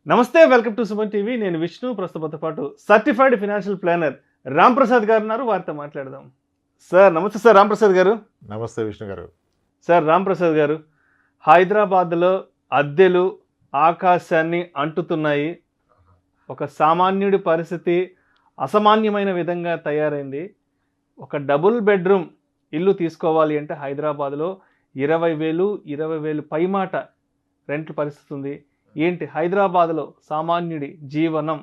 నమస్తే, welcome to Suman TV. నేను విష్ణు. ప్రస్తుతంతో పాటు certified financial planner Ram Prasad గారు ఉన్నారు. వారితో మాట్లాడదాం. సార్ నమస్తే. సార్ రామ్ ప్రసాద్ గారు. నమస్తే విష్ణు గారు. సార్ రామ్ ప్రసాద్ గారు, హైదరాబాద్లో అద్దెలు ఆకాశాన్ని అంటుతున్నాయి. ఒక సామాన్యుడి పరిస్థితి అసామాన్యమైన విధంగా తయారైంది. ఒక డబుల్ బెడ్రూమ్ ఇల్లు తీసుకోవాలి అంటే హైదరాబాద్లో 20,000 పైమాట రెంట్ల పరిస్థితి ఉంది. ఏంటి హైదరాబాద్లో సామాన్యుడి జీవనం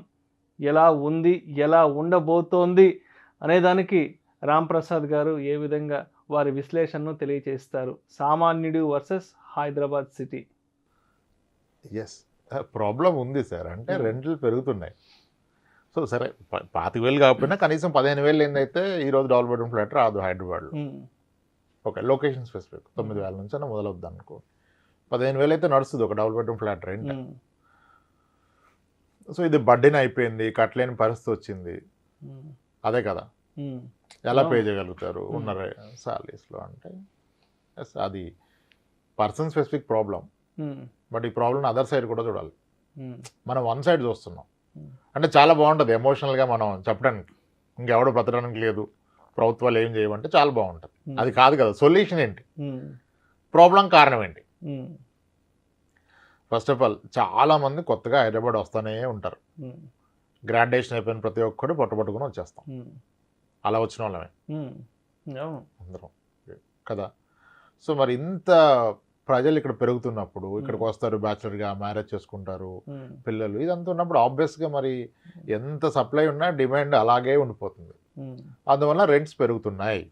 ఎలా ఉంది, ఎలా ఉండబోతోంది అనేదానికి రామ్ ప్రసాద్ గారు ఏ విధంగా వారి విశ్లేషణను తెలియజేస్తారు. సామాన్యుడు versus Hyderabad city. Yes, problem ఉంది సార్. అంటే రెంట్లు పెరుగుతున్నాయి. సో సరే 25,000 కాకపోయినా కనీసం 15,000 ఏందైతే ఈరోజు డబుల్ బెడ్రూమ్ ఫ్లాట్ రాదు హైదరాబాద్లో. ఓకే, లొకేషన్ స్పెసిఫిక్ 9,000 నుంచి అయినా మొదలవుద్ది అనుకో. 15,000 అయితే నడుస్తుంది ఒక double bedroom flat rent. So ఇది బడ్డీని అయిపోయింది, కట్టలేని పరిస్థితి వచ్చింది. అదే కదా, ఎలా పే చేయగలుగుతారు ఉన్న సాలరీస్లో అంటే అది పర్సన్ స్పెసిఫిక్ ప్రాబ్లం. బట్ ఈ ప్రాబ్లం అదర్ సైడ్ కూడా చూడాలి. మనం వన్ సైడ్ చూస్తున్నాం అంటే చాలా బాగుంటుంది ఎమోషనల్గా మనం చెప్పడానికి, ఇంకెవడో బ్రతకడానికి లేదు, ప్రభుత్వాలు ఏం చేయమంటే చాలా బాగుంటుంది. అది కాదు కదా, సొల్యూషన్ ఏంటి, ప్రాబ్లం కారణం ఏంటి. ఫస్ట్ ఆఫ్ ఆల్ చాలామంది కొత్తగా హైదరాబాద్ వస్తూనే ఉంటారు. గ్రాడ్యుయేషన్ అయిపోయిన ప్రతి ఒక్కరు పట్టుబట్టుకుని వచ్చేస్తాం. అలా వచ్చిన వాళ్ళమే అందరం కదా. సో మరి ఇంత ప్రజలు ఇక్కడ పెరుగుతున్నప్పుడు ఇక్కడికి వస్తారు, బ్యాచులర్గా మ్యారేజ్ చేసుకుంటారు, పిల్లలు, ఇదంతా ఉన్నప్పుడు ఆబ్వియస్గా మరి ఎంత సప్లై ఉన్నా డిమాండ్ అలాగే ఉండిపోతుంది. అందువల్ల రెంట్స్ పెరుగుతున్నాయి.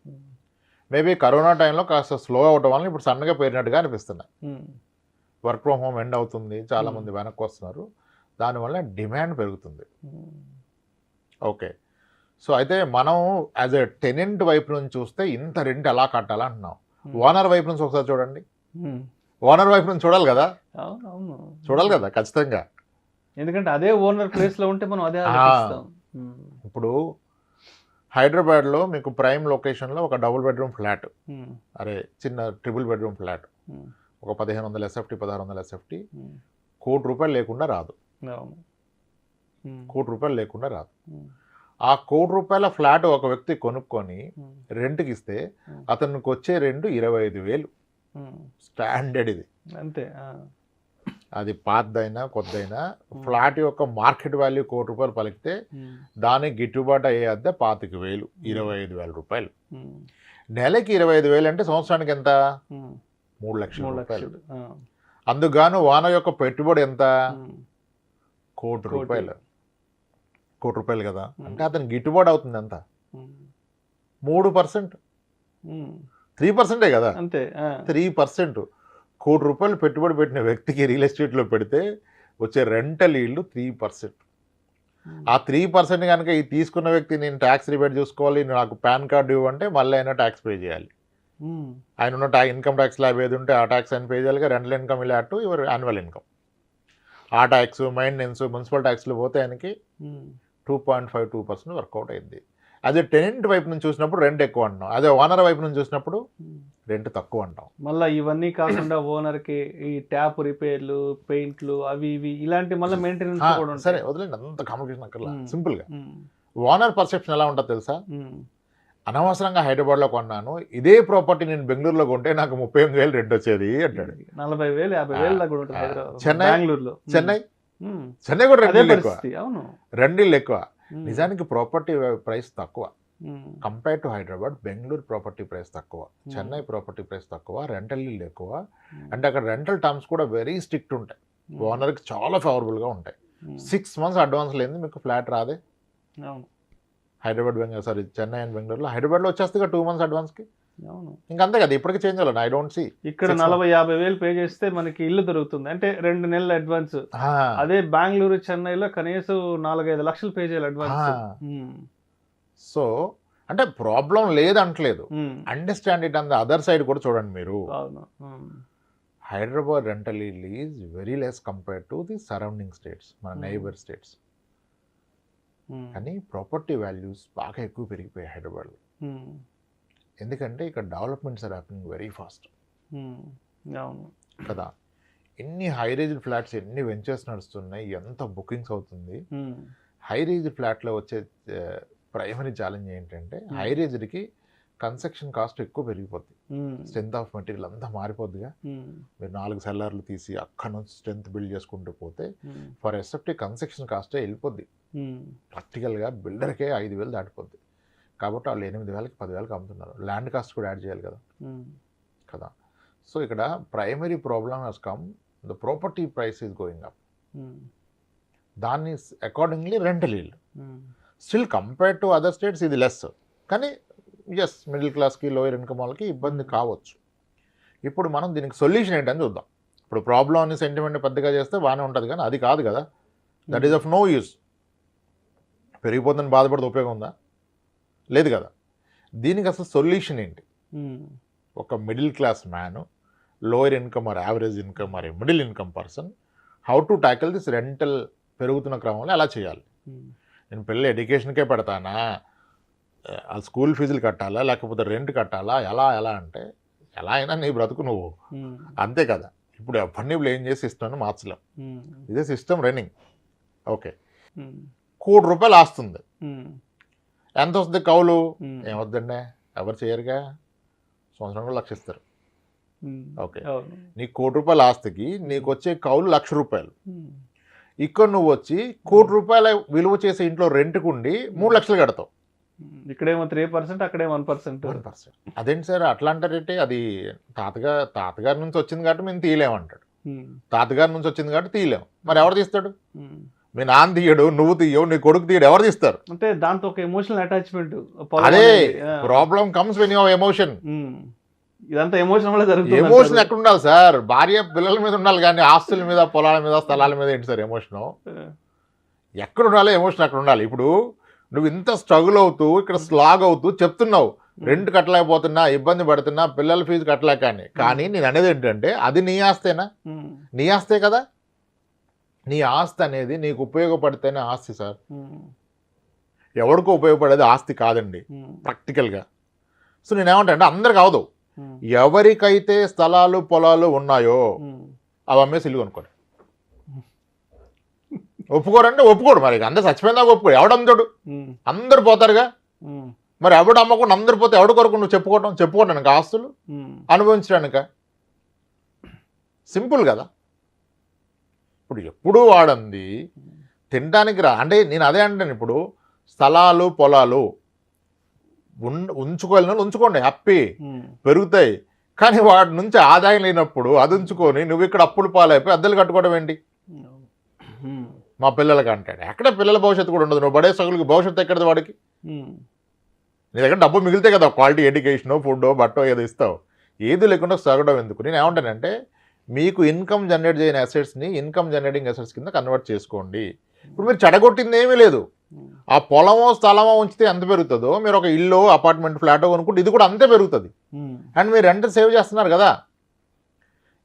మేబీ కరోనా టైంలో కాస్త స్లో అవడం వల్ల ఇప్పుడు సన్నగా పెరిగినట్టుగా అనిపిస్తున్నాయి. వర్క్ ఫ్రమ్ హోమ్ ఎండ్ అవుతుంది, చాలామంది వెనక్కి వస్తున్నారు, దానివల్ల డిమాండ్ పెరుగుతుంది. ఓకే, సో అయితే మనం యాజ్ ఎ టెనెంట్ వైపు నుంచి చూస్తే ఇంత రెంట్ ఎలా కట్టాలా అంటున్నాం. ఓనర్ వైపు నుంచి ఒకసారి చూడండి. ఓనర్ వైపు నుంచి చూడాలి కదా, చూడాలి కదా ఖచ్చితంగా. ఎందుకంటే అదే ఓనర్ ప్లేస్లో ఉంటే మనం అదే ఇప్పుడు హైదరాబాద్లో మీకు ప్రైమ్ లొకేషన్లో ఒక డబుల్ బెడ్రూమ్ ఫ్లాట్, అరే చిన్న ట్రిపుల్ బెడ్రూమ్ ఫ్లాట్ ఒక 1,500 SFT 1,600 SFT ₹1,00,00,000 లేకుండా రాదు. ₹1,00,00,000 లేకుండా రాదు. ఆ ₹1,00,00,000 ఫ్లాట్ ఒక వ్యక్తి కొనుక్కొని రెంట్కి ఇస్తే అతనికి వచ్చే రెంట్ 25,000 స్టాండర్డ్. ఇది అంతే. అది పాతదైనా కొత్తదైనా ఫ్లాట్ యొక్క మార్కెట్ వాల్యూ ₹1,00,00,000 పలికితే దానికి గిట్టుబాటు అయ్యే అద్దె 25,000, ₹25,000. నెలకి 25,000 అంటే సంవత్సరానికి ఎంత? 3,00,000. అందుకుగాను ఓనర్ యొక్క పెట్టుబడి ఎంత? ₹1,00,00,000. ₹1,00,00,000 కదా, అంటే అతనికి గిట్టుబాటు అవుతుంది ఎంత? 3%, 3% కదా, అంతే. 3%. ₹1,00,00,000 పెట్టుబడి పెట్టిన వ్యక్తికి రియల్ ఎస్టేట్లో పెడితే వచ్చే రెంటల్ ఈల్డ్ 3%. ఆ 3% కనుక ఈ తీసుకున్న వ్యక్తి నేను ట్యాక్స్ రిబేట్ చూసుకోవాలి, నాకు పాన్ కార్డు ఇవ్వంటే మళ్ళీ అయినా ట్యాక్స్ పే చేయాలి. ఆయన ఉన్న ఇన్కమ్ ట్యాక్స్ ల్యాబ్ ఏది ఉంటే ఆ ట్యాక్స్ ఆయన పే చేయాలి. రెంటల్ ఇన్కమ్ ఇలా టు యువర్ యాన్యువల్ ఇన్కమ్, ఆ ట్యాక్స్, మెయింటెనెన్స్, మున్సిపల్ ట్యాక్స్లు పోతే ఆయనకి 2.52% వర్కౌట్ అయింది. అదే టెనెంట్ వైపు నుంచి చూసినప్పుడు రెంట్ ఎక్కువ అంటాం, అదే ఓనర్ వైపు నుంచి చూసినప్పుడు రెంట్ తక్కువ అంటాం. మళ్ళీ ఇవన్నీ కాకుండా ఓనర్కి ఈ ట్యాప్ రిపేర్లు, పెయింట్లు, అవి ఇవి ఇలాంటి మళ్ళీ మెయింటెనెన్స్ కూడా ఉంటాయి. సరే వదిలేండి, అంత కాంప్లికేషన్ అక్కర్లా. సింపుల్గా ఓనర్ పర్సెప్షన్ ఎలా ఉంటుందో తెలుసా? అనవసరంగా హైదరాబాద్లో కొన్నాను, ఇదే ప్రాపర్టీ నేను బెంగళూరులో కొంటే నాకు 38,000 రెంట్ వచ్చేది అంటాడు. 40,000 50,000 దాకా ఉంటుంది. చెన్నై, బెంగళూరులో, చెన్నై కూడా రెండిళ్ళు ఎక్కువ. నిజానికి ప్రాపర్టీ ప్రైస్ తక్కువ compare to Hyderabad. Bengaluru property price తక్కువ, చెన్నై ప్రాపర్టీ ప్రైస్ తక్కువ, రెంటల్ ఇల్లు ఎక్కువ. అంటే అక్కడ రెంటల్ టర్మ్స్ కూడా వెరీ స్ట్రిక్ట్ ఉంటాయి, ఓనర్కి చాలా ఫేవరబుల్గా ఉంటాయి. 6 months అడ్వాన్స్ లేని మీకు ఫ్లాట్ రాదే. హైదరాబాద్ బెంగళూరు, సారీ చెన్నై అండ్ బెంగళూరులో. హైదరాబాద్లో వచ్చేస్తే 2 months అడ్వాన్స్కి. ఇంకంతే కదా, ఇప్పటికీ చేంజ్ అవ్వాలి. ఐ డోంట్ సీ ఇక్కడ 40,000-50,000 పే చేస్తే మనకి ఇల్లు దొరుకుతుంది అంటే 2 నెలల అడ్వాన్స్. అదే బెంగళూరు, చెన్నైలో కనీసం 4-5 లక్షలు పే చేయాలి అడ్వాన్స్. సో అంటే ప్రాబ్లం లేదంటలేదు, understand it. And other side కూడా చూడండి మీరు. హైదరాబాద్ రెంటల్ ఇల్లు is very less compare to the surrounding states, మన నైబర్ స్టేట్స్. కానీ ప్రాపర్టీ వాల్యూస్ బాగా ఎక్కువ పెరిగిపోయాయి హైదరాబాద్లో. ఎందుకంటే ఇక్కడ developments are happening very fast కదా. ఎన్ని హై రేజ్డ్ ఫ్లాట్స్, ఎన్ని వెంచర్స్ నడుస్తున్నాయి, ఎంత బుకింగ్స్ అవుతుంది. హై రేజ్డ్ ఫ్లాట్లో వచ్చే ప్రైమరీ ఛాలెంజ్ ఏంటంటే హై రేజ్డ్కి కన్స్ట్రక్షన్ కాస్ట్ ఎక్కువ పెరిగిపోద్ది. స్ట్రెంత్ ఆఫ్ మెటీరియల్ అంతా మారిపోద్దిగా. మీరు 4 సెల్లార్లు తీసి అక్కడ నుంచి స్ట్రెంత్ బిల్డ్ చేసుకుంటూ పోతే ఫర్ ఎస్ఎఫ్టీ కన్స్ట్రక్షన్ కాస్టే వెళ్ళిపోద్ది. ప్రాక్టికల్గా బిల్డర్కే 5,000 దాటిపోద్ది. కాబట్టి వాళ్ళు 8,000కి 10,000కి అమ్ముతున్నారు. ల్యాండ్ కాస్ట్ కూడా యాడ్ చేయాలి కదా. సో ఇక్కడ primary problem has come, the property price is going up. దాన్ని accordingly rental yield still compared to other states ఇది లెస్. కానీ ఎస్, మిడిల్ క్లాస్కి లోయర్ ఇన్కమ్ వాళ్ళకి ఇబ్బంది కావచ్చు. ఇప్పుడు మనం దీనికి సొల్యూషన్ ఏంటని చూద్దాం. ఇప్పుడు ప్రాబ్లమ్ని సెంటిమెంట్ పెద్దగా చేస్తే బాగానే ఉంటుంది, కానీ అది కాదు కదా. That is of no use. పెరిగిపోతుందని బాధపడితే ఉపయోగం ఉందా? లేదు కదా. దీనికి అసలు సొల్యూషన్ ఏంటి? ఒక middle class man, lower income or average income or middle income person, how to tackle this rental పెరుగుతున్న క్రమంలో ఎలా చేయాలి? నేను పిల్లలు ఎడ్యుకేషన్కే పెడతానా, ఆ స్కూల్ ఫీజులు కట్టాలా, లేకపోతే రెంట్ కట్టాలా, ఎలా అంటే ఎలా అయినా నీ బ్రతుకు నువ్వు, అంతే కదా. ఇప్పుడు అవన్నీ బ్లేమ్ చేసి సిస్టమ్ని మార్చలేం. ఇదే సిస్టమ్ రన్నింగ్. ఓకే, ₹1,00,00,000 ఆస్తుంది. ఎంత వస్తుంది కౌలు? ఏమొద్దండి, ఎవరు చేయరుగా. సంవత్సరం కూడా 1,00,000 ఇస్తారు. ఓకే, నీ ₹1,00,00,000 ఆస్తికి నీకు వచ్చే కౌలు ₹1,00,000. ఇక్కడ నువ్వు వచ్చి ₹1,00,00,000 విలువ చేసే ఇంట్లో రెంట్కు ఉండి 3,00,000 కడతావు. ఇక్కడేమో 3%, అక్కడే 1%. అదేంటి సార్ అట్లా అంటారంటే? అది తాతగారి నుంచి వచ్చింది కాబట్టి మేము తీయలేమంటాడు. తాతగారి నుంచి వచ్చింది కాబట్టి తీయలేము. మరి ఎవరు తీస్తాడు? మీ నాన్న తీయడు, నువ్వు తీయవు, నీ కొడుకు తీయడు, ఎవరు తీస్తారు? అంటే దాంతో ఒక ఎమోషనల్ అటాచ్మెంట్. అదే problem comes when your emotion. ఇదంతా ఎమోషన్ వల్ల జరుగుతుంది. ఎమోషన్ ఎక్కడ ఉండాలి సార్? భార్య పిల్లల మీద ఉండాలి, కానీ ఆస్తుల మీద, పొలాల మీద, స్థలాల మీద ఏంటి సార్ ఎమోషను? ఎక్కడ ఉండాలి ఎమోషన్? అక్కడ ఉండాలి. ఇప్పుడు నువ్వు ఇంత స్ట్రగుల్ అవుతూ ఇక్కడ స్లాగ్ అవుతూ చెప్తున్నావు, రెంట్ కట్టలేకపోతున్నా, ఇబ్బంది పడుతున్నా, పిల్లల ఫీజు కట్టలేక కానీ నేను అనేది ఏంటంటే అది నీ ఆస్తేనా? నీ ఆస్తే కదా. నీ ఆస్తి అనేది నీకు ఉపయోగపడితేనే ఆస్తి సార్. ఎవరికో ఉపయోగపడేది ఆస్తి కాదండి ప్రాక్టికల్గా. సో నేనేమంటా అంటే అందరికి అవదు. ఎవరికైతే స్థలాలు పొలాలు ఉన్నాయో అవి అమ్మేసి ఇల్లు కొనుక్కోండి. ఒప్పుకోరంటే ఒప్పుకోడు. మరి అందరు చచ్చిపోయిందా ఒప్పుకోడు. ఎవడమ్ముతాడు? అందరు పోతారుగా. మరి ఎవడు అమ్మకుండా అందరు పోతే ఎవడు కొరకు నువ్వు చెప్పుకోవడానికి ఆస్తులు అనుభవించడానిక? సింపుల్ కదా. ఇప్పుడు ఎప్పుడూ వాడంది తినడానికి అంటే నేను అదే అంటాను. ఇప్పుడు స్థలాలు పొలాలు ఉంచుకోవాలి, ఉంచుకోండి, హ్యాపీ, పెరుగుతాయి. కానీ వాటి నుంచి ఆదాయం లేనప్పుడు అది ఉంచుకొని నువ్వు ఇక్కడ అప్పులు పాలైపోయి అద్దెలు కట్టుకోవడం ఏంటి? మా పిల్లలకి అంటాడు. ఎక్కడ పిల్లల భవిష్యత్తు కూడా ఉండదు. నువ్వు పడే సగులకి భవిష్యత్తు ఎక్కడది వాడికి? నీ దగ్గర డబ్బు మిగిలితే కదా క్వాలిటీ ఎడ్యుకేషనో, ఫుడ్డో, బట్టో ఏదో ఇస్తావు. ఏది లేకుండా సగడం ఎందుకు? నేను ఏమంటానంటే మీకు ఇన్కమ్ జనరేట్ చేయని అసెట్స్ని ఇన్కమ్ జనరేటింగ్ అసెట్స్ కింద కన్వర్ట్ చేసుకోండి. ఇప్పుడు మీరు చెడగొట్టింది ఏమీ లేదు. ఆ పొలమో స్థలమో ఉంచితే ఎంత పెరుగుతుందో మీరు ఒక ఇల్లు, అపార్ట్మెంట్, ఫ్లాటో కొనుక్కుంటే ఇది కూడా అంతే పెరుగుతుంది. అండ్ మీరు రెంట్ సేవ్ చేస్తున్నారు కదా.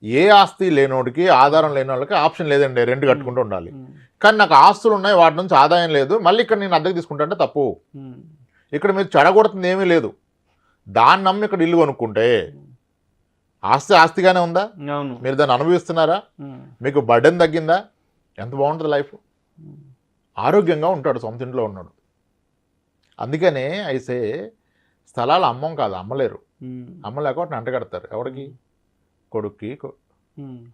ఏ ఆస్తి లేనోడికి, ఆధారం లేని వాళ్ళకి ఆప్షన్ లేదండి, రెంట్ కట్టుకుంటూ ఉండాలి. కానీ నాకు ఆస్తులు ఉన్నాయి, వాటి నుంచి ఆదాయం లేదు, మళ్ళీ ఇక్కడ నేను అద్దెకు తీసుకుంటా అంటే తప్పు. ఇక్కడ మీరు చెడగొడుతుంది ఏమీ లేదు. దాన్ని నమ్మి ఇక్కడ ఇల్లు కొనుక్కుంటే ఆస్తి ఆస్తిగానే ఉందా? మీరు దాన్ని అనుభవిస్తున్నారా? మీకు బర్డెన్ తగ్గిందా? ఎంత బాగుంటుంది లైఫ్. ఆరోగ్యంగా ఉంటాడు, సొంత ఇంట్లో ఉన్నాడు. అందుకనే అయితే స్థలాలు అమ్మం కాదు, అమ్మలేరు. అమ్మలేక వాటిని అంటగడతారు. ఎవరికి? కొడుక్కి,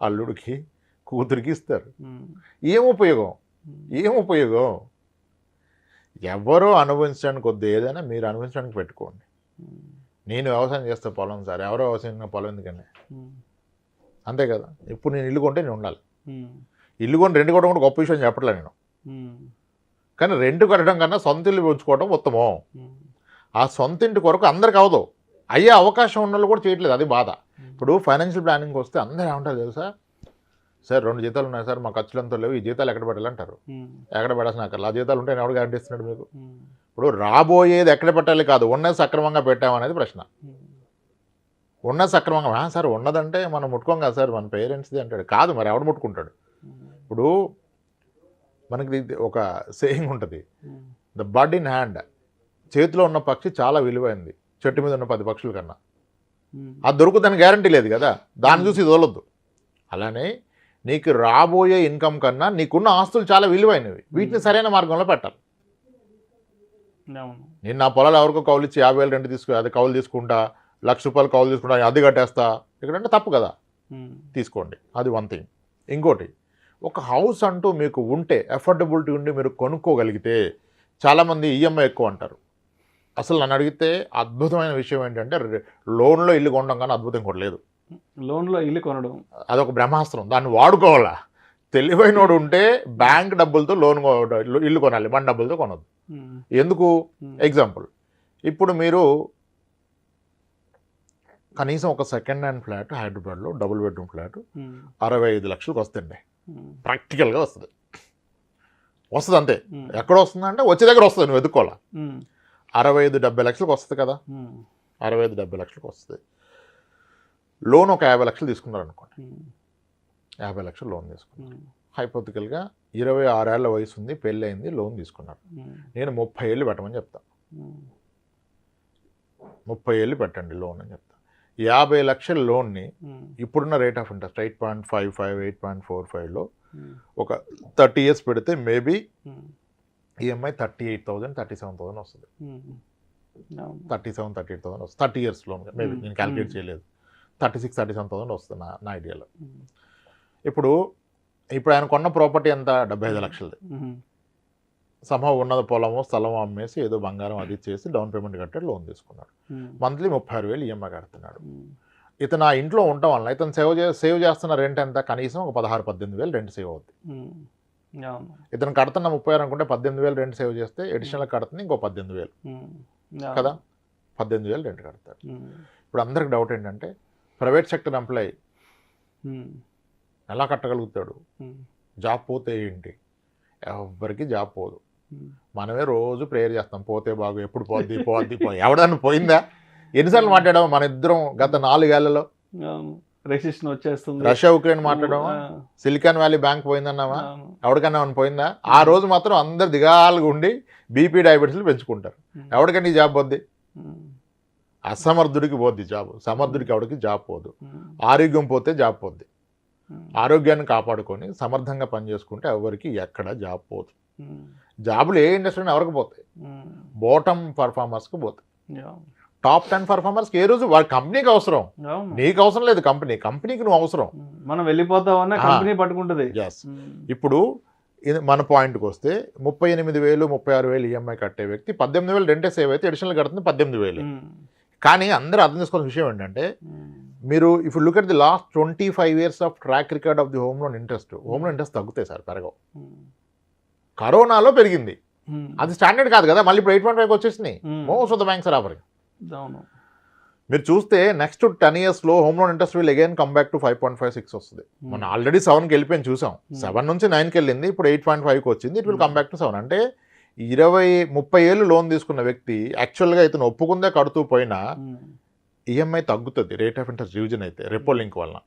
అల్లుడికి, కూతురికి ఇస్తారు. ఏం ఉపయోగం? ఎవరో అనుభవించడానికి వద్దు. ఏదైనా మీరు అనుభవించడానికి పెట్టుకోండి. నేను వ్యవసాయం చేస్తే పొలం సార్, ఎవరో వ్యవసాయం పొలం ఎందుకని? అంతే కదా. ఇప్పుడు నేను ఇల్లు కొంటే నేను ఉండాలి. ఇల్లు కొని రెంట్ కొట్టడం కూడా గొప్ప విషయం చెప్పట్లే నేను. కానీ రెంట్ కట్టడం కన్నా సొంత ఇల్లు పెంచుకోవడం ఉత్తమం. ఆ సొంత ఇంటి కొరకు అందరికి అవదు. అయ్యే అవకాశం ఉన్న వాళ్ళు కూడా చేయట్లేదు, అది బాధ. ఇప్పుడు ఫైనాన్షియల్ ప్లానింగ్కి వస్తే అందరూ ఏమంటారు తెలుసా? సార్ 2 జీతాలు ఉన్నాయి సార్, మా ఖర్చులంతా లేవు, ఈ జీతాలు ఎక్కడ పెట్టాలంటారు. ఎక్కడ పెట్టాల్సిన అక్కడ ఆ జీతాలు ఉంటే ఎవడు గ్యారంటీ ఇస్తున్నాడు మీకు? ఇప్పుడు రాబోయేది ఎక్కడ పెట్టాలి కాదు, ఉన్నది సక్రమంగా పెట్టామనేది ప్రశ్న. ఉన్నది సక్రమంగా సార్ ఉన్నదంటే మనం ముట్టుకోం కదా సార్, మన పేరెంట్స్ది అంటాడు. కాదు, మరి ఎవడు ముట్టుకుంటాడు? ఇప్పుడు మనకి ఒక సేయింగ్ ఉంటుంది, ద బర్డ్ ఇన్ హ్యాండ్. చేతిలో ఉన్న పక్షి చాలా విలువైంది చెట్టు మీద ఉన్న 10 పక్షుల కన్నా. అది దొరుకుతుందని గ్యారంటీ లేదు కదా, దాన్ని చూసి ఇది వదలొద్దు. అలానే నీకు రాబోయే ఇన్కమ్ కన్నా నీకున్న ఆస్తులు చాలా విలువైనవి, వీటిని సరైన మార్గంలో పెట్టాలి. నేను నా పొలాలు ఎవరికో కౌలు ఇచ్చి 50,000 రెంట్ అది కౌలు తీసుకుంటా, ₹1,00,000 కౌలు తీసుకుంటా, అది కట్టేస్తా, ఇక్కడంటే తప్పు కదా. తీసుకోండి, అది వన్ థింగ్. ఇంకోటి, ఒక హౌస్ అంటూ మీకు ఉంటే, అఫోర్డబిలిటీ ఉండి మీరు కొనుక్కోగలిగితే, చాలామంది ఈఎంఐ ఎక్కువ అంటారు. అసలు నన్ను అడిగితే అద్భుతమైన విషయం ఏంటంటే లోన్లో ఇల్లు కొనడం కానీ అద్భుతం కూడా లేదు. లోన్లో ఇల్లు కొనడం అదొక బ్రహ్మాస్త్రం, దాన్ని వాడుకోవాలా. తెలివైనోడు ఉంటే బ్యాంక్ డబ్బులతో ఇల్లు కొనాలి, మన డబ్బులతో కొనద్దు. ఎందుకు? ఎగ్జాంపుల్, ఇప్పుడు మీరు కనీసం ఒక సెకండ్ హ్యాండ్ ఫ్లాట్ హైదరాబాద్లో డబుల్ బెడ్రూమ్ ఫ్లాట్ 65 లక్షలకు వస్తుంది. ప్రాక్టికల్గా వస్తుంది అంతే. ఎక్కడ వస్తుంది అంటే వచ్చే దగ్గర వస్తుంది, నువ్వు వెతుక్కోవాలా. 65-70 లక్షలకు వస్తుంది కదా, 65-70 లక్షలకు వస్తుంది. లోన్ ఒక 50 లక్షలు తీసుకున్నారు అనుకోండి, 50 లక్షలు లోన్ తీసుకున్నారు. హైపోథికల్గా 26 ఏళ్ల వయసు ఉంది, పెళ్ళి అయింది, లోన్ తీసుకున్నారు. నేను 30 ఏళ్ళు పెట్టమని చెప్తాను. 30 ఏళ్ళు పెట్టండి లోన్ అని చెప్తాను. 50 లక్షల లోన్ని ఇప్పుడున్న రేట్ ఆఫ్ ఇంట్రెస్ట్ 8.55, 8.45లో ఒక 30 ఇయర్స్ పెడితే మేబీ ఈఎంఐ 38,000, 37,000 వస్తుంది. 37-38,000 వస్తుంది 30 ఇయర్స్ లోన్. మేబీ నేను క్యాలిక్యులేట్ చేయలేదు. 36-37,000 వస్తుంది నా ఐడియాలో. ఇప్పుడు ఆయన కొన్న ప్రాపర్టీ ఎంత? 75 లక్షలది. సంభవం ఉన్నది పొలము స్థలము అమ్మేసి ఏదో బంగారం అది చేసి డౌన్ పేమెంట్ కట్టాడు, లోన్ తీసుకున్నాడు. మంత్లీ 36,000 ఈఎంఐ కడుతున్నాడు. ఇతను ఆ ఇంట్లో ఉండటం వలన ఇతను సేవ్ చేస్తున్న రెంట్ ఎంత? కనీసం ఒక 16-18,000 రెంట్ సేవ్ అవుతుంది. ఇతను కడుతున్న 36 అనుకుంటే 18,000 రెంట్ సేవ్ చేస్తే అడిషనల్ కడుతుంది ఇంకో 18,000 కదా, 18,000 రెంట్ కడతాడు. ఇప్పుడు అందరికి డౌట్ ఏంటంటే ప్రైవేట్ సెక్టర్ ఎంప్లాయీ ఎలా కట్టగలుగుతాడు? జాబ్ పోతే ఏంటి? ఎవరికి జాబ్ పోదు. మనమే రోజు ప్రేయర్ చేస్తాం, పోతే బాగు, ఎప్పుడు పోద్ది పోద్ది పోయి. ఎవడన్నా పోయిందా? ఎన్నిసార్లు మాట్లాడాము మన ఇద్దరం గత 4 ఏళ్లలో? రెసిషన్ వచ్చేస్తుంది, రష్యా ఉక్రెయిన్ మాట్లాడమా, సిలికాన్ వ్యాలీ బ్యాంక్ పోయిందన్నామా, ఎవరికన్నా పోయిందా? ఆ రోజు మాత్రం అందరు దిగాలుగా ఉండి బీపీ డయాబెటీస్లు పెంచుకుంటారు. ఎవరికైనా జాబ్ పోద్ది? అసమర్థుడికి పోద్ది జాబ్, సమర్థుడికి ఎవరికి జాబ్ పోదు. ఆరోగ్యం పోతే జాబ్ పోద్ది. ఆరోగ్యాన్ని కాపాడుకొని సమర్థంగా పనిచేసుకుంటే ఎవరికి ఎక్కడ జాబ్ పోదు. జాబులు ఏ ఇండస్ట్రీని ఎవరికి పోతాయి? బాటమ్ పర్ఫార్మర్స్కి పోతాయి. టాప్ 10 పర్ఫార్మర్స్కి ఏ రోజు వాడి కంపెనీకి అవసరం, నీకు అవసరం లేదు. కంపెనీకి నువ్వు అవసరం. మనం వెళ్ళిపోతామన్నా కంపెనీ పట్టుకుంటుంది. ఎస్. ఇప్పుడు మన పాయింట్కి వస్తే 38,000 36,000 ఈఎంఐ కట్టే వ్యక్తి 18,000 రెంటే సేవ్ అయితే అడిషనల్ కడుతుంది 18,000. కానీ అందరూ అర్థం చేసుకోవాల్సిన విషయం ఏంటంటే మీరు if look at the last 25 years of track record of the home loan interest తగ్గుతాయి సార్, పెరగవు. కరోనాలో పెరిగింది, అది స్టాండర్డ్ కాదు కదా. మళ్ళీ ఇప్పుడు 8.5 వచ్చేసినాయి. Most of the banks are offering. మీరు చూస్తే నెక్స్ట్ 10 yearsలో home loan interest will again come back to 5.56 వస్తుంది. మనం ఆల్రెడీ 7కి వెళ్ళిపోయింది చూసాం. 7 నుంచి 9కి వెళ్ళింది, ఇప్పుడు 8.5కి వచ్చింది. It will come back to 7. అంటే 20-30 ఏళ్ళు లోన్ తీసుకున్న వ్యక్తి యాక్చువల్గా ఇతను ఒప్పుకుందే కడుతూ పోయినా ఈఎంఐ తగ్గుతుంది రేట్ ఆఫ్ ఇంట్రెస్ట్ రివిజన్ అయితే రెపో లింక్ వలన.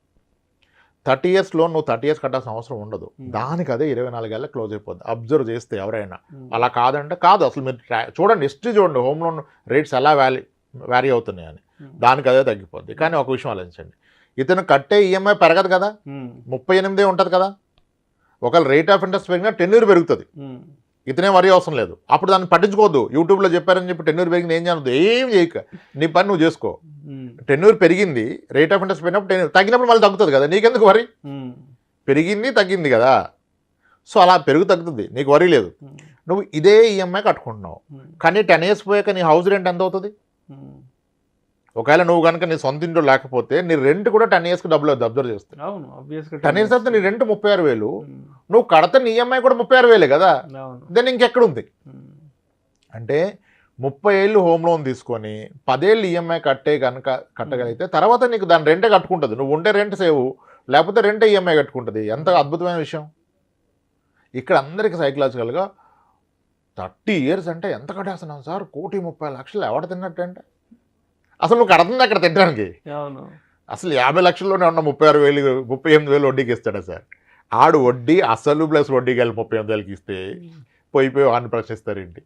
30 years లోన్ నువ్వు 30 years కట్టాల్సిన అవసరం ఉండదు. దానికి అదే 24 ఏళ్ళ క్లోజ్ అయిపోద్ది. అబ్జర్వ్ చేస్తే ఎవరైనా అలా కాదంటే కాదు. అసలు మీరు చూడండి, హిస్టరీ చూడండి, హోమ్ లోన్ రేట్స్ ఎలా వ్యారీ అవుతున్నాయని. దానికి అదే తగ్గిపోద్ది. కానీ ఒక విషయం ఆలోచించండి, ఇతను కట్టే ఈఎంఐ పెరగదు కదా, 38 ఉంటుంది కదా. ఒకవేళ రేట్ ఆఫ్ ఇంట్రెస్ట్ పెరిగినా టెన్యూర్ పెరుగుతుంది, ఇతనే వరి అవసరం లేదు. అప్పుడు దాన్ని పట్టించుకోవద్దు. యూట్యూబ్లో చెప్పారని చెప్పి టెన్యూర్ పెరిగింది ఏం చేయదు, ఏం చేయక నీ పని నువ్వు చేసుకో. టెన్యూర్ పెరిగింది, రేట్ ఆఫ్ ఇంట్రెస్ట్ పెరిగినప్పుడు టెన్యూర్ తగ్గినప్పుడు మళ్ళీ తగ్గుతుంది కదా, నీకెందుకు వరి? పెరిగింది తగ్గింది కదా, సో అలా తగ్గుతుంది, నీకు వరి లేదు. నువ్వు ఇదే ఈఎంఐ కట్టుకుంటున్నావు, కానీ 10 years పోయాక నీ హౌస్ రెంట్ ఎంత అవుతుంది? ఒకవేళ నువ్వు కనుక నీ సొంత ఇంట్లో లేకపోతే నీ రెంట్ కూడా 10 yearsకి డబ్బులు అబ్జర్వ్ చేస్తుంది. 10 years అయితే నీ రెంట్ 36,000, నువ్వు కడతా నీ ఈఎంఐ కూడా 36,000 కదా. దెన్ ఇంకెక్కడ ఉంది? అంటే 30 ఏళ్ళు హోమ్ లోన్ తీసుకొని 10 ఏళ్ళు ఈఎంఐ కట్టగలిగితే తర్వాత నీకు దాని రెంటే కట్టుకుంటుంది. నువ్వు ఉంటే రెంట్ సేవ్, లేకపోతే రెంటే ఈఎంఐ కట్టుకుంటుంది. ఎంత అద్భుతమైన విషయం. ఇక్కడ అందరికీ సైకలాజికల్గా 30 years అంటే ఎంత కట్టేస్తున్నాం సార్, 1,30,00,000 ఎవడ తిన్నట్టు అంటే అసలు నువ్వు కడుతుంది అక్కడ తినడానికి. అసలు 50 లక్షల్లోనే ఉన్న 36,000 38,000 వడ్డీకి ఇస్తాడా సార్? ఆడు వడ్డీ అసలు ప్లస్ వడ్డీ కలిపి 38,000కి ఇస్తే పోయి వాడిని ప్రశ్నిస్తారేంటి?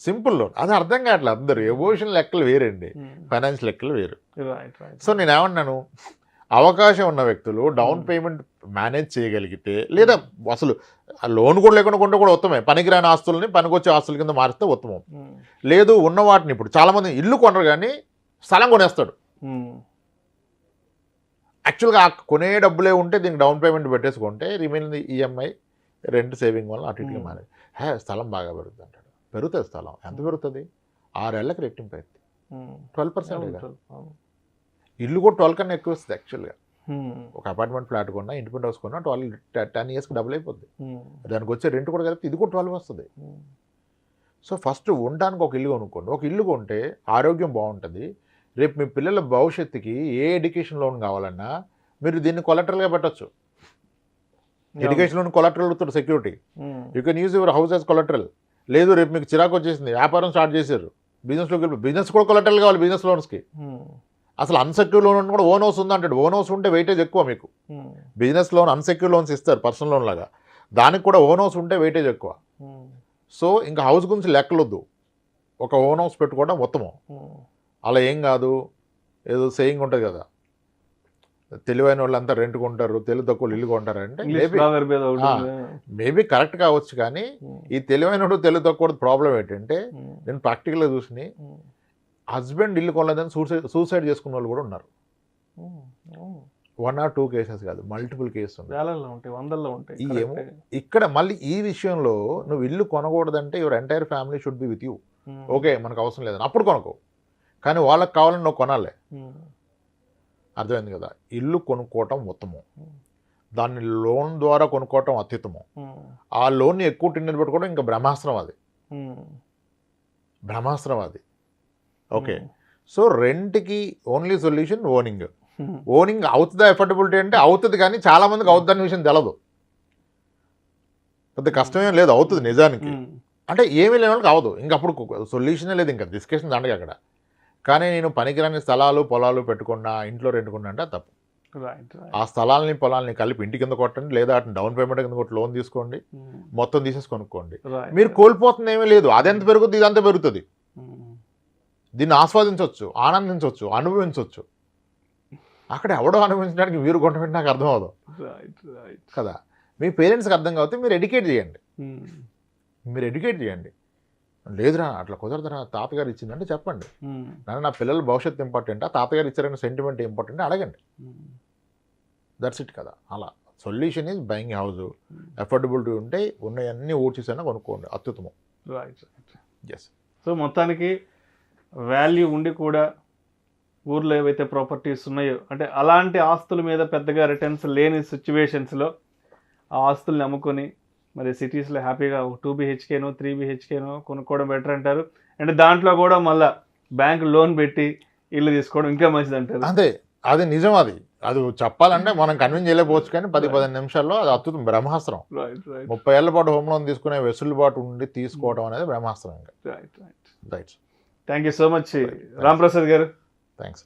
Simple loan. అది అర్థం కావట్లేదు అందరు. ఎమోషన్ లెక్కలు వేరండి, ఫైనాన్స్ లెక్కలు వేరు. సో నేను ఏమన్నాను, అవకాశం ఉన్న వ్యక్తులు డౌన్ పేమెంట్ మేనేజ్ చేయగలిగితే, లేదా అసలు లోన్ కూడా లేకుండా కొంటే కూడా ఉత్తమే, పనికిరాని ఆస్తుల్ని పనికొచ్చే ఆస్తుల కింద మారిస్తే ఉత్తమం. లేదు ఉన్న వాటిని, ఇప్పుడు చాలామంది ఇల్లు కొనరు కానీ స్థలం కొనేస్తాడు. యాక్చువల్గా ఆ కొనే డబ్బులే ఉంటే దీనికి డౌన్ పేమెంట్ పెట్టేసుకుంటే రిమైనింగ్ ఈఎంఐ రెంట్ సేవింగ్ వల్ల అటు ఇటుగా మేనేజ్. స్థలం బాగా పెరుగుతుంది అంటాడు. పెరుగుతుంది స్థలం. ఎంత పెరుగుతుంది? 6 ఏళ్ళకి రెట్టింపు అవుతుంది. 12%. ఇల్లు కూడా 12 కన్నా ఎక్కువ వస్తుంది యాక్చువల్గా. ఒక అపార్ట్మెంట్ ఫ్లాట్ కొన్నా, ఇండిపెండెంట్ హౌస్ కొన్నా 10 ఇయర్స్కి డబుల్ అయిపోద్ది. దానికి వచ్చే రెంట్ కూడా కలిపి ఇది కూడా 12 వస్తుంది. సో ఫస్ట్ ఉండడానికి ఒక ఇల్లు కొనుక్కోండి. ఒక ఇల్లు కొంటే ఆరోగ్యం బాగుంటుంది. రేపు మీ పిల్లల భవిష్యత్తుకి ఏ ఎడ్యుకేషన్ లోన్ కావాలన్నా మీరు దీన్ని కొలెటరల్గా పెట్టచ్చు. Education loan collateral with security. You can use your house as collateral. లేదు రేపు మీకు చిరాకు వచ్చేసింది, వ్యాపారం స్టార్ట్ చేశారు, బిజినెస్లోకి వెళ్ళి, బిజినెస్ కూడా కొలెటరల్ కావాలి బిజినెస్ లోన్స్కి. అసలు అన్సెక్యూర్ లోన్ కూడా ఓన్ హౌస్ ఉందంటాడు. ఓన్ హౌస్ ఉంటే వెయిటేజ్ ఎక్కువ మీకు. బిజినెస్ లోన్ అన్సెక్యూర్ లోన్స్ ఇస్తారు పర్సనల్ లోన్ లాగా, దానికి కూడా ఓన్ హౌస్ ఉంటే వెయిటేజ్ ఎక్కువ. సో ఇంకా హౌస్ గురించి లెక్కలొద్దు, ఒక ఓన్ హౌస్ పెట్టుకోవడం ఉత్తమం. అలా ఏం కాదు, ఏదో సేయింగ్ ఉంటుంది కదా, తెలివైన వాళ్ళంతా రెంట్ కొంటారు, తెలివి తక్కువ ఇల్లు కొంటారు అంటే మేబీ కరెక్ట్ కావచ్చు. కానీ ఈ తెలివైనడు తెలివి తక్కువ ప్రాబ్లం ఏంటంటే, నేను ప్రాక్టికల్గా చూసి హస్బెండ్ ఇల్లు కొనలేదని సూసైడ్ చేసుకున్న వాళ్ళు కూడా ఉన్నారు. 1 or 2 కేసెస్ కాదు, మల్టిపుల్ కేసెస్ ఉంటాయి. ఏమో ఇక్కడ మళ్ళీ ఈ విషయంలో నువ్వు ఇల్లు కొనకూడదంటే your entire family should be with you. Okay మనకు అవసరం లేదని అప్పుడు కొనుక్కో, కానీ వాళ్ళకి కావాలని నువ్వు కొనాలి. అర్థమైంది కదా? ఇల్లు కొనుక్కోవటం ఉత్తమం, దాన్ని లోన్ ద్వారా కొనుక్కోవటం అత్యుత్తమం. ఆ లోన్ని ఎక్కువ టిన్నెలు పెట్టుకోవడం ఇంకా బ్రహ్మాస్త్రం అది. ఓకే, సో రెంట్కి ఓన్లీ సొల్యూషన్ ఓనింగ్. ఓనింగ్ అవుతుందా ఎఫర్డబిలిటీ అంటే అవుతుంది, కానీ చాలా మందికి అవుతుందనే విషయం తెలదు. పెద్ద కష్టమేం లేదు, అవుతుంది నిజానికి. అంటే ఏమీ లేని వాళ్ళకి అవదు, ఇంక అప్పుడు సొల్యూషనే లేదు, ఇంకా డిస్కషన్ దండగా అక్కడ. కానీ నేను పనికిరాని స్థలాలు పొలాలు పెట్టుకున్నా, ఇంట్లో రెంటుకున్నా అంటే తప్పు. ఆ స్థలాలని పొలాలని కలిపి ఇంటి కింద కొట్టండి, లేదా అటు డౌన్ పేమెంట్ కింద కొట్టి లోన్ తీసుకోండి, మొత్తం తీసేసి కొనుక్కోండి. మీరు కోల్పోతుంది ఏమీ లేదు, అదెంత పెరుగుతుంది ఇదంతా పెరుగుతుంది. దీన్ని ఆస్వాదించవచ్చు, ఆనందించవచ్చు, అనుభవించవచ్చు. అక్కడ ఎవడో అనుభవించడానికి మీరు కొట్టమంటే నాకు అర్థం అవ్వదు కదా. మీ పేరెంట్స్కి అర్థం కాకపోతే మీరు ఎడ్యుకేట్ చేయండి. లేదురా అట్లా కుదరదురా, తాతగారు ఇచ్చిందంటే చెప్పండి. నా పిల్లల భవిష్యత్తు ఇంపార్టెంట్, ఆ తాతగారు ఇచ్చారనే సెంటిమెంట్ ఇంపార్టెంట్ అడగండి. దట్స్ ఇట్ కదా. అలా solution is buying house. Affordability ఉంటే ఉన్నవన్నీ ఊడ్చేసైనా కొనుక్కోండి, అత్యుత్తమం. ఎస్. సో మొత్తానికి వాల్యూ ఉండి కూడా ఊర్లో ఏవైతే ప్రాపర్టీస్ ఉన్నాయో, అంటే అలాంటి ఆస్తుల మీద పెద్దగా రిటర్న్స్ లేని సిచ్యువేషన్స్లో ఆ ఆస్తుల్ని అమ్ముకొని మరి సిటీస్లో హ్యాపీగా 2 BHKనో 3 BHKనో కొనుక్కోవడం బెటర్ అంటారు. అండ్ దాంట్లో కూడా మళ్ళీ బ్యాంక్ లోన్ పెట్టి ఇల్లు తీసుకోవడం ఇంకా మంచిది అంటారు. అదే, అది నిజం. అది చెప్పాలంటే మనం కన్విన్స్ చేయలేకపోవచ్చు, కానీ 10-15 నిమిషాల్లో అది అద్భుతం, బ్రహ్మాస్త్రం. 30 ఏళ్ల పాటు హోమ్ లోన్ తీసుకునే వెసులుబాటు ఉండి తీసుకోవడం అనేది బ్రహ్మాస్త్రం. Right. Thank you so much Ramprasad గారు. థ్యాంక్స్.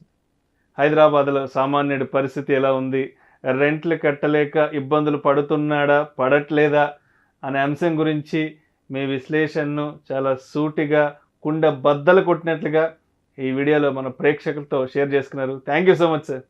హైదరాబాద్లో సామాన్యుడి పరిస్థితి ఎలా ఉంది, రెంట్లు కట్టలేక ఇబ్బందులు పడుతున్నాడా పడట్లేదా అనే అంశం గురించి మీ విశ్లేషణను చాలా సూటిగా కుండ బద్దలు కొట్టినట్లుగా ఈ వీడియోలో మన ప్రేక్షకులతో షేర్ చేసుకున్నారు. Thank you so much sir.